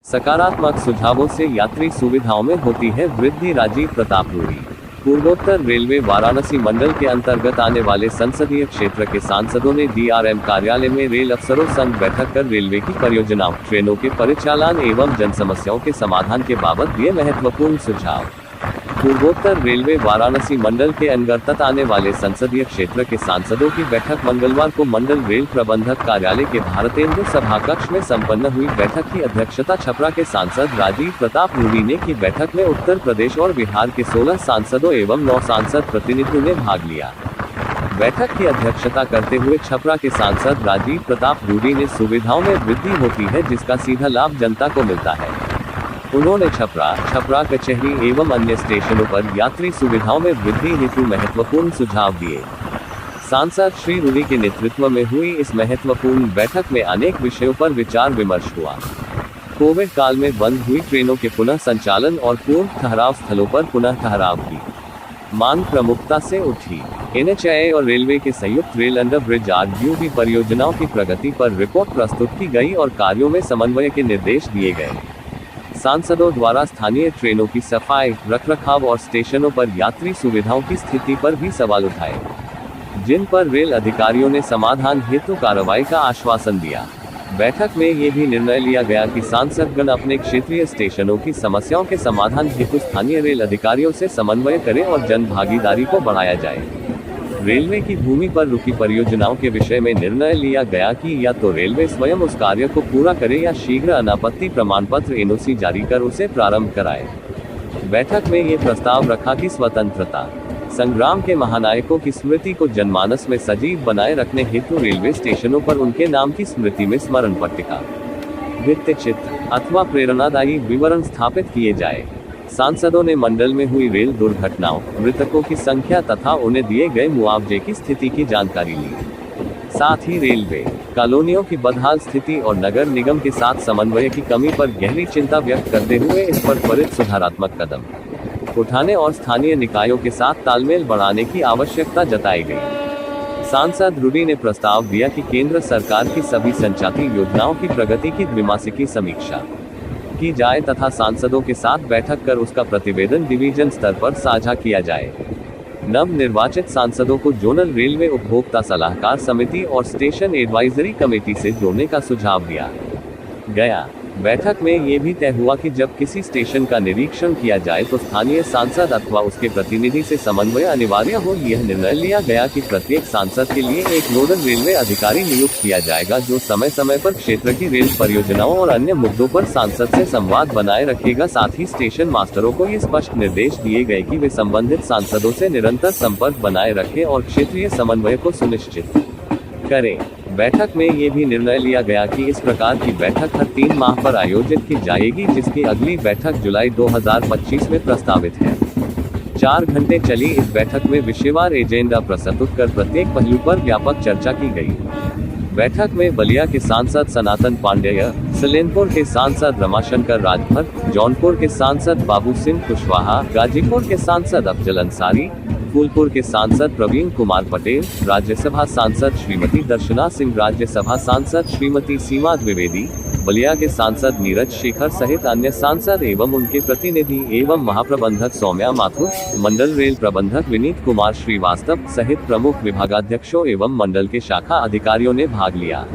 सकारात्मक सुझावों से यात्री सुविधाओं में होती है वृद्धि। राजीव प्रताप रूडी। पूर्वोत्तर रेलवे वाराणसी मंडल के अंतर्गत आने वाले संसदीय क्षेत्र के सांसदों ने डीआरएम कार्यालय में रेल अफसरों संग बैठक कर रेलवे की परियोजनाओं, ट्रेनों के परिचालन एवं जन समस्याओं के समाधान के बाबत दिए महत्वपूर्ण सुझाव। पूर्वोत्तर रेलवे वाराणसी मंडल के अंतर्गत आने वाले संसदीय क्षेत्र के सांसदों की बैठक मंगलवार को मंडल रेल प्रबंधक कार्यालय के भारतेंदु सभा कक्ष में संपन्न हुई। बैठक की अध्यक्षता छपरा के सांसद राजीव प्रताप रूडी ने की। बैठक में उत्तर प्रदेश और बिहार के 16 सांसदों एवं 9 सांसद प्रतिनिधियों ने भाग लिया। बैठक की अध्यक्षता करते हुए छपरा के सांसद राजीव प्रताप रूडी ने सुविधाओं में वृद्धि होती है जिसका सीधा लाभ जनता को मिलता है। उन्होंने छपरा कचहरी एवं अन्य स्टेशनों पर यात्री सुविधाओं में वृद्धि हेतु महत्वपूर्ण सुझाव दिए। सांसद श्री रूडी के नेतृत्व में हुई इस महत्वपूर्ण बैठक में अनेक विषयों पर विचार विमर्श हुआ। कोविड काल में बंद हुई ट्रेनों के पुनः संचालन और पूर्व ठहराव स्थलों पर पुनः ठहराव की मांग प्रमुखता से उठी। एनएचएआई और रेलवे के संयुक्त रेल अंडर ब्रिज आरयूबी परियोजनाओं की प्रगति पर रिपोर्ट प्रस्तुत की गई और कार्यों में समन्वय के निर्देश दिए गए। सांसदों द्वारा स्थानीय ट्रेनों की सफाई, रखरखाव और स्टेशनों पर यात्री सुविधाओं की स्थिति पर भी सवाल उठाए, जिन पर रेल अधिकारियों ने समाधान हेतु कार्रवाई का आश्वासन दिया। बैठक में ये भी निर्णय लिया गया कि सांसदगण अपने क्षेत्रीय स्टेशनों की समस्याओं के समाधान हेतु स्थानीय रेल अधिकारियों से समन्वय करें और जन भागीदारी को बढ़ाया जाए। रेलवे की भूमि पर रुकी परियोजनाओं के विषय में निर्णय लिया गया कि या तो रेलवे स्वयं उस कार्य को पूरा करे या शीघ्र अनापत्ति प्रमाण पत्र एनओसी जारी कर उसे प्रारंभ कराए। बैठक में ये प्रस्ताव रखा कि स्वतंत्रता संग्राम के महानायकों की स्मृति को जनमानस में सजीव बनाए रखने हेतु रेलवे स्टेशनों पर उनके नाम की स्मृति में स्मरण पट्टिका, भित्ति चित्र अथवा प्रेरणादायी विवरण स्थापित किए जाए। सांसदों ने मंडल में हुई रेल दुर्घटनाओं, मृतकों की संख्या तथा उन्हें दिए गए मुआवजे की स्थिति की जानकारी ली। साथ ही रेलवे कॉलोनियों की बदहाल स्थिति और नगर निगम के साथ समन्वय की कमी पर गहरी चिंता व्यक्त करते हुए इस पर त्वरित सुधारात्मक कदम उठाने और स्थानीय निकायों के साथ तालमेल बढ़ाने की आवश्यकता जताई गई। सांसद रूडी ने प्रस्ताव दिया कि केंद्र सरकार की सभी संचालित योजनाओं की प्रगति की द्विमासिक समीक्षा की जाए तथा सांसदों के साथ बैठक कर उसका प्रतिवेदन डिवीजन स्तर पर साझा किया जाए। नव निर्वाचित सांसदों को जोनल रेलवे उपभोक्ता सलाहकार समिति और स्टेशन एडवाइजरी कमेटी से जोड़ने का सुझाव दिया गया। बैठक में ये भी तय हुआ कि जब किसी स्टेशन का निरीक्षण किया जाए तो स्थानीय सांसद अथवा उसके प्रतिनिधि से समन्वय अनिवार्य हो। यह निर्णय लिया गया कि प्रत्येक सांसद के लिए एक नोडल रेलवे अधिकारी नियुक्त किया जाएगा जो समय समय पर क्षेत्र की रेल परियोजनाओं और अन्य मुद्दों पर सांसद से संवाद बनाए रखेगा। साथ ही स्टेशन मास्टरों को ये स्पष्ट निर्देश दिए गए कि वे संबंधित सांसदों से निरंतर संपर्क बनाए रखें और क्षेत्रीय समन्वय को सुनिश्चित करें। बैठक में ये भी निर्णय लिया गया कि इस प्रकार की बैठक हर 3 माह पर आयोजित की जाएगी, जिसकी अगली बैठक जुलाई 2025 में प्रस्तावित है। 4 घंटे चली इस बैठक में विषयवार एजेंडा प्रस्तुत कर प्रत्येक पहलू पर व्यापक चर्चा की गई। बैठक में बलिया के सांसद सनातन पांडेय, सलेमपुर के सांसद रमाशंकर राजभर, जौनपुर के सांसद बाबू सिंह कुशवाहा, गाजीपुर के सांसद अफजल अंसारी, फूलपुर के सांसद प्रवीण कुमार पटेल, राज्यसभा सांसद श्रीमती दर्शना सिंह, राज्यसभा सांसद श्रीमती सीमा द्विवेदी, बलिया के सांसद नीरज शेखर सहित अन्य सांसद एवं उनके प्रतिनिधि एवं महाप्रबंधक सौम्या माथुर, मंडल रेल प्रबंधक विनीत कुमार श्रीवास्तव सहित प्रमुख विभागाध्यक्षों एवं मंडल के शाखा अधिकारियों ने भाग लिया।